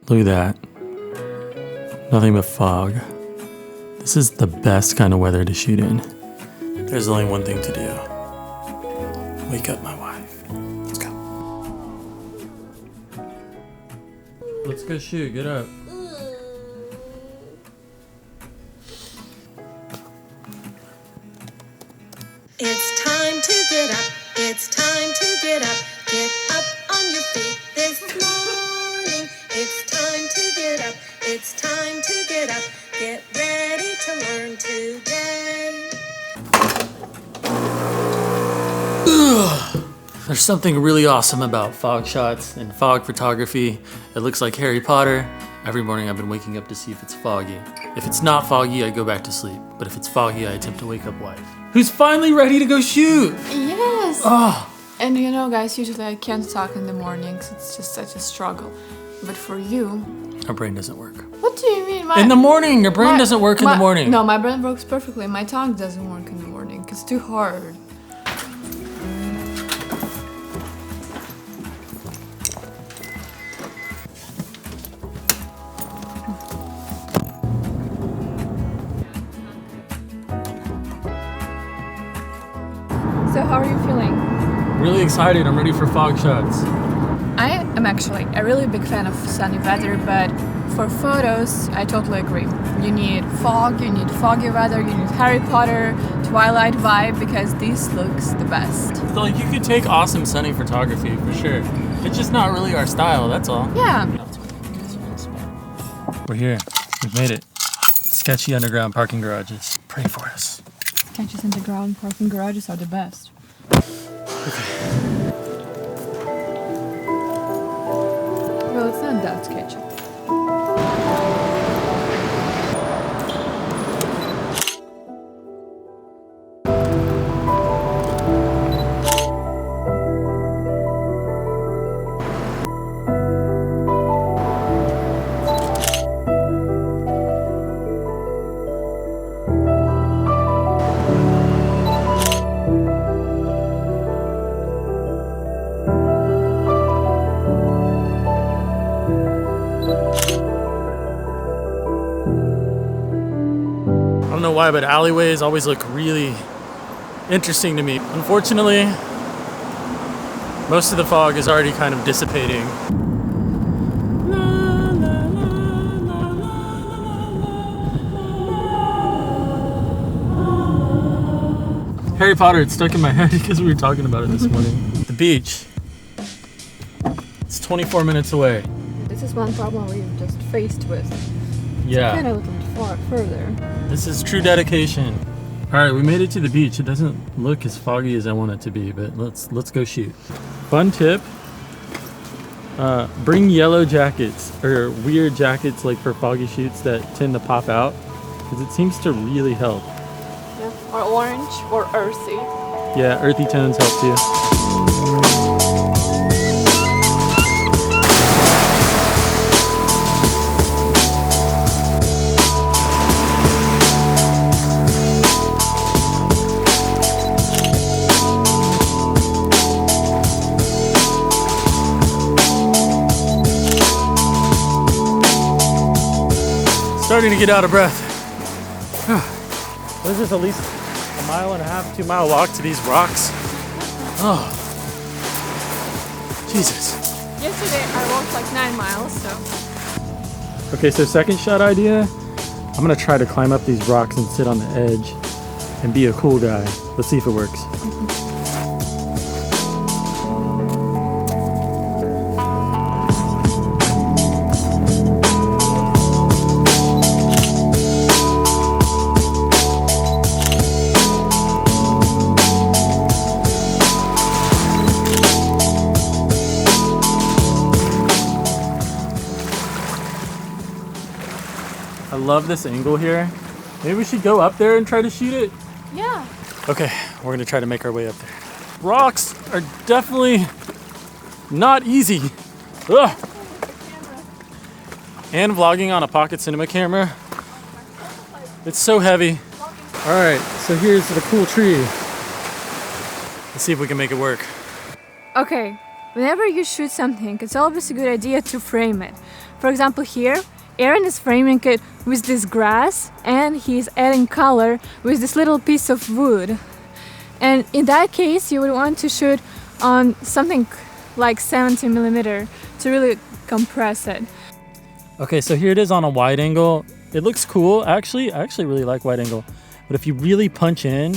Look at that. Nothing but fog. This is the best kind of weather to shoot in. There's only one thing to do. Wake up my wife. Let's go. Let's go shoot. Get up. It's time to get up. It's time to get up. Get up on your feet this morning. It's time to get up. It's time to get up. Get ready to learn today. There's something really awesome about fog shots and fog photography. It looks like Harry Potter. Every morning I've been waking up to see if it's foggy. If it's not foggy, I go back to sleep. But if it's foggy, I attempt to wake up wife, who's finally ready to go shoot. Yes. Oh. And you know, guys, usually I can't talk in the mornings. It's just such a struggle. But for you... Our brain doesn't work. What do you mean? In the morning! Your brain doesn't work in the morning. No, my brain works perfectly. My tongue doesn't work in the morning. It's too hard. So how are you feeling? Really excited. I'm ready for fog shots. I am actually a really big fan of sunny weather, but for photos, I totally agree. You need fog, you need foggy weather, you need Harry Potter, Twilight vibe, because this looks the best. So like, you could take awesome sunny photography for sure. It's just not really our style, that's all. Yeah. We're here. We've made it. Sketchy underground parking garages. Pray for us. Sketches in the ground parking garages are the best. Well, it's not that sketchy. I don't know why, but alleyways always look really interesting to me. Unfortunately, most of the fog is already kind of dissipating. Harry Potter, it's stuck in my head because we were talking about it this morning. The beach. It's 24 minutes away. This is one problem we've just faced with. Yeah. Kind of a little bit further. This is true dedication. All right, we made it to the beach. It doesn't look as foggy as I want it to be, but let's go shoot. Fun tip: bring yellow jackets or weird jackets like for foggy shoots that tend to pop out, because it seems to really help. Yeah. Or orange or earthy. Yeah, earthy tones help too. Starting to get out of breath. What is this, at least a mile and a half, 2 mile walk to these rocks? Oh, Jesus. Yesterday I walked like 9 miles, so... Okay, so second shot idea, I'm gonna try to climb up these rocks and sit on the edge and be a cool guy. Let's see if it works. I love this angle here. Maybe we should go up there and try to shoot it. Yeah. Okay, we're gonna try to make our way up there. Rocks are definitely not easy. Ugh. And vlogging on a pocket cinema camera, it's so heavy. All right, so here's the cool tree. Let's see if we can make it work. Okay, whenever you shoot something, it's always a good idea to frame it. For example, here, Aaron is framing it with this grass and he's adding color with this little piece of wood. And in that case, you would want to shoot on something like 70mm to really compress it. Okay, so here it is on a wide angle. It looks cool. I actually really like wide angle. But if you really punch in,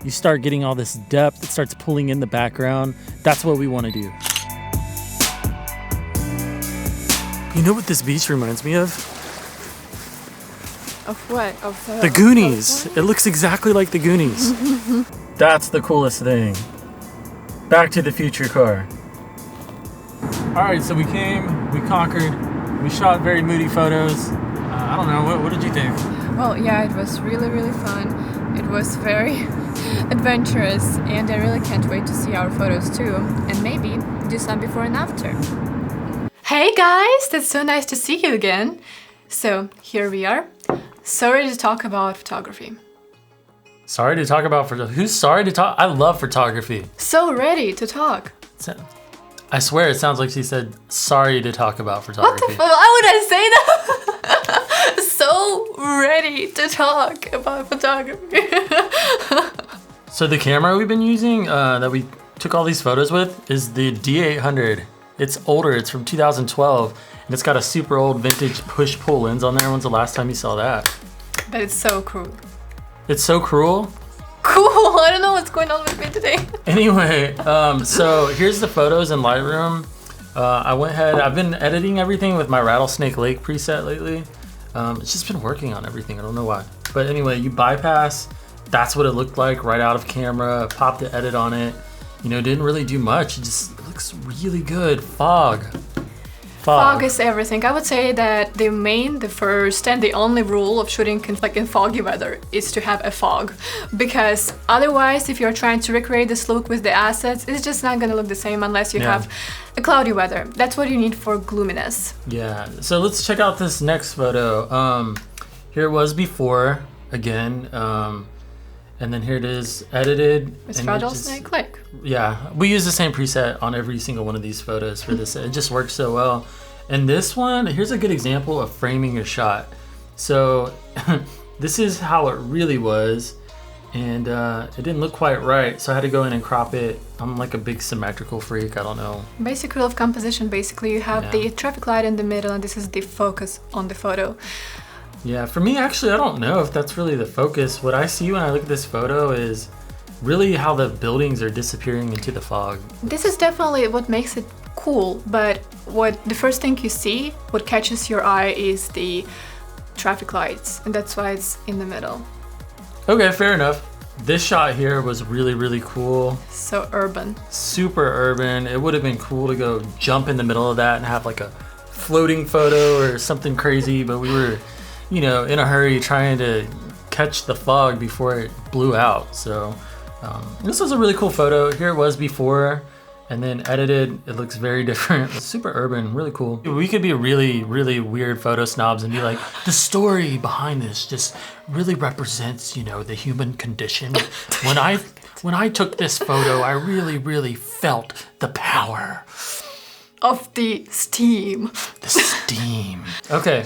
you start getting all this depth. It starts pulling in the background. That's what we want to do. You know what this beach reminds me of? Of what? Of the Goonies. It looks exactly like the Goonies. That's the coolest thing. Back to the Future car. All right, so we came, we conquered, we shot very moody photos. I don't know, what did you think? Well, yeah, it was really, really fun. It was very adventurous, and I really can't wait to see our photos too, and maybe do some before and after. Hey guys, that's so nice to see you again. So here we are. Sorry to talk about photography. Sorry to talk about who's sorry to talk? I love photography. So ready to talk. I swear it sounds like she said sorry to talk about photography. Why would I say that? So ready to talk about photography. So the camera we've been using that we took all these photos with is the D800. It's older, it's from 2012, and it's got a super old vintage push-pull lens on there. When's the last time you saw that? But it's so cool. It's so cruel? Cool, I don't know what's going on with me today. Anyway, so here's the photos in Lightroom. I went ahead, I've been editing everything with my Rattlesnake Lake preset lately. It's just been working on everything, I don't know why. But anyway, you bypass, that's what it looked like right out of camera, popped the edit on it. You know, didn't really do much, it just looks really good. Fog. Fog is everything. I would say that the first and the only rule of shooting in foggy weather is to have a fog, because otherwise if you're trying to recreate this look with the assets, it's just not gonna look the same unless you have a cloudy weather. That's what you need for gloominess. Yeah, so let's check out this next photo. Here it was before, again, and then here it is edited. It's Rattlesnake Lake. Yeah, we use the same preset on every single one of these photos for this. It just works so well. And this one, here's a good example of framing your shot. So this is how it really was, and it didn't look quite right, so I had to go in and crop it. I'm like a big symmetrical freak, I don't know. Basic rule of composition, basically you have the traffic light in the middle, and this is the focus on the photo. Yeah, for me, actually, I don't know if that's really the focus. What I see when I look at this photo is really how the buildings are disappearing into the fog. This is definitely what makes it cool, but the first thing you see, what catches your eye is the traffic lights, and that's why it's in the middle. Okay, fair enough. This shot here was really, really cool. So urban. Super urban. It would have been cool to go jump in the middle of that and have like a floating photo or something crazy, but we were, you know, in a hurry trying to catch the fog before it blew out. So this was a really cool photo. Here it was before and then edited. It looks very different. It's super urban, really cool. We could be really, really weird photo snobs and be like, the story behind this just really represents, you know, the human condition. When I took this photo, I really, really felt the power of the steam. The steam. Okay,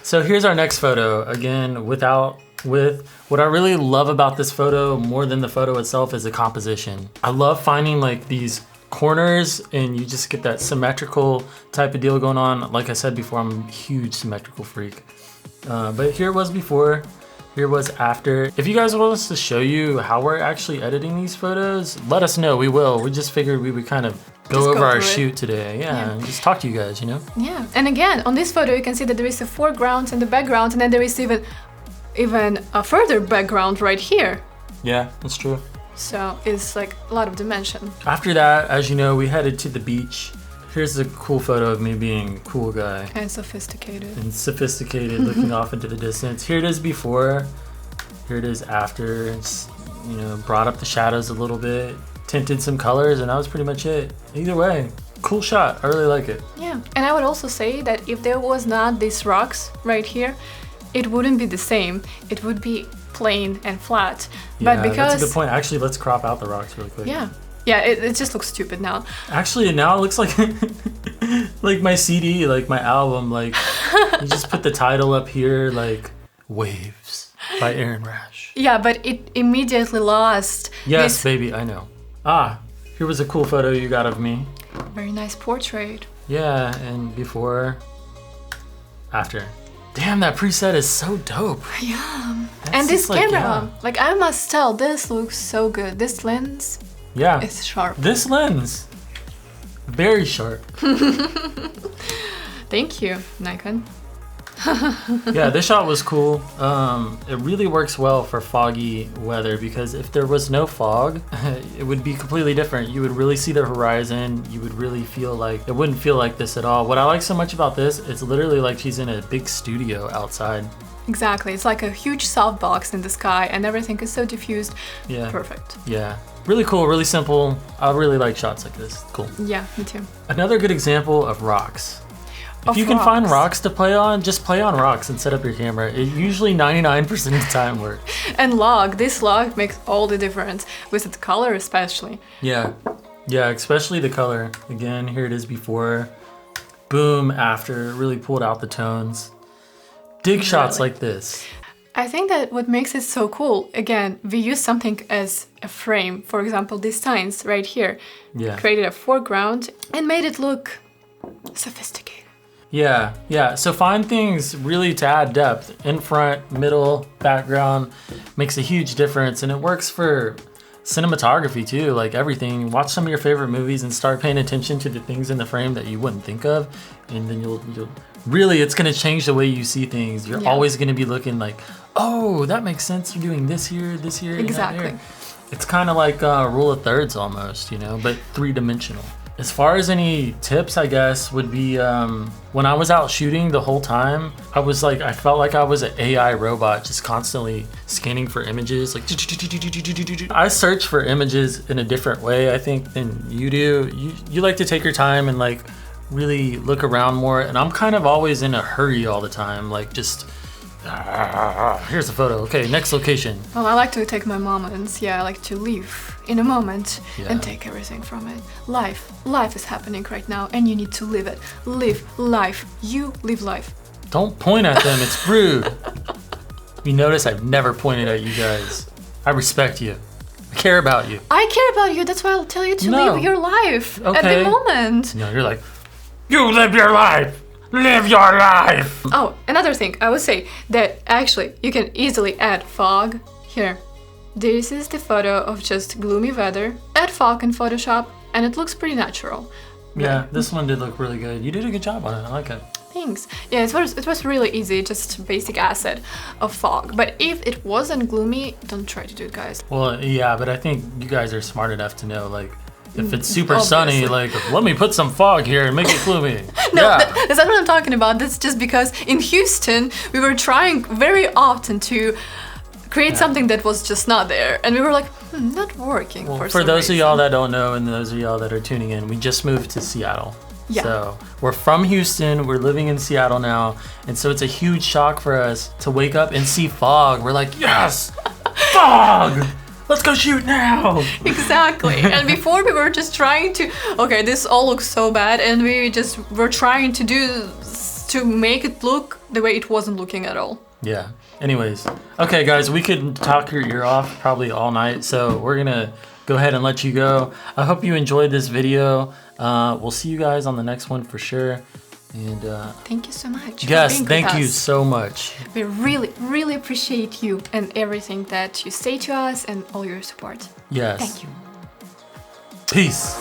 so here's our next photo. Again, with what I really love about this photo more than the photo itself is the composition. I love finding like these corners and you just get that symmetrical type of deal going on. Like I said before, I'm a huge symmetrical freak. But here it was before, here it was after. If you guys want us to show you how we're actually editing these photos, let us know, we will. We just figured we would kind of go over our shoot today, yeah, and just talk to you guys, you know? Yeah, and again, on this photo you can see that there is a foreground and the background, and then there is even a further background right here. Yeah, that's true. So it's like a lot of dimension. After that, as you know, we headed to the beach. Here's a cool photo of me being a cool guy. And sophisticated. Looking off into the distance. Here it is before, here it is after. It's, you know, brought up the shadows a little bit, tinted some colors, and that was pretty much it. Either way, cool shot. I really like it. Yeah, and I would also say that if there was not these rocks right here, it wouldn't be the same. It would be plain and flat. Yeah, but because that's a good point. Actually, let's crop out the rocks really quick. Yeah, Yeah, it just looks stupid now. Actually, now it looks like like my CD, like my album. Like you just put the title up here, like Waves by Aaron Rash. Yeah, but it immediately lost. Yes, this baby, I know. Ah, here was a cool photo you got of me. very nice portrait. Yeah, and before, after. Damn, that preset is so dope. Yeah. That's And this just like, camera, yeah. like I must tell, this looks so good. This lens Yeah. is sharp. This lens, very sharp. Thank you, Nikon. Yeah, this shot was cool. It really works well for foggy weather because if there was no fog, it would be completely different. You would really see the horizon. You would really feel like, it wouldn't feel like this at all. What I like so much about this, it's literally like she's in a big studio outside. Exactly. It's like a huge softbox in the sky and everything is so diffused. Yeah. Perfect. Yeah. Really cool, really simple. I really like shots like this. Cool. Yeah, me too. Another good example of rocks. If Of you can find rocks. rocks to play on, just play on rocks and set up your camera. It usually 99% of the time works. And log, this log makes all the difference with the color especially. Yeah. Yeah, especially the color. Again, here it is before. Boom, after. It really pulled out the tones. Dig shots Really. like this. I think that what makes it so cool, again, we use something as a frame. For example, these signs right here. Yeah. Created a foreground and made it look sophisticated. Yeah, yeah. So find things really to add depth. In front, middle, background makes a huge difference. And it works for cinematography too, like everything. Watch some of your favorite movies and start paying attention to the things in the frame that you wouldn't think of. And then you'll really, it's gonna change the way you see things. You're Yeah. always gonna be looking like, oh, that makes sense. You're doing this here, and that Exactly. there. It's kind of like rule of thirds almost, you know, but three-dimensional. As far as any tips, I guess, would be when I was out shooting the whole time, I felt like I was an AI robot just constantly scanning for images. Like, I search for images in a different way, I think, than you do. You like to take your time and like really look around more. And I'm kind of always in a hurry all the time. Like just, here's a photo. Okay, next location. Well, I like to take my moments. Yeah, I like to live in a moment Yeah. and take everything from it. Life is happening right now and you need to live it. Live life. You live life. Don't point at them, it's rude. You notice I've never pointed at you guys. I respect you. I care about you. I care about you. That's why I'll tell you to No. live your life at Okay. the moment. No, you're like, you live your life. Live your life. Oh, another thing, I would say that actually you can easily add fog here. This is the photo of just gloomy weather. Add fog in Photoshop and it looks pretty natural. Yeah, this one did look really good. You did a good job on it. I like it. Thanks. Yeah, it was really easy, just basic asset of fog. But if it wasn't gloomy, don't try to do it, guys. Well, yeah, but I think you guys are smart enough to know, like, if it's super Obviously. sunny, like, let me put some fog here and make it gloomy. No, yeah. that's not what I'm talking about. That's just because in Houston, we were trying very often to create something that was just not there. And we were like, not working Well, for for some those reason. of y'all that don't know and those of y'all that are tuning in, we just moved to Seattle. Yeah. So we're from Houston, we're living in Seattle now, and so it's a huge shock for us to wake up and see fog. We're like, yes, fog! Let's go shoot now! Exactly. And before we were just trying to, okay, this all looks so bad, and we just were trying to make it look the way it wasn't looking at all. Yeah. Anyways, okay, guys, we could talk your ear off probably all night, so we're gonna go ahead and let you go. I hope you enjoyed this video. We'll see you guys on the next one for sure. And Thank you so much. yes, for being thank with you us. so much. We really, really appreciate you and everything that you say to us and all your support. Yes. Thank you. Peace.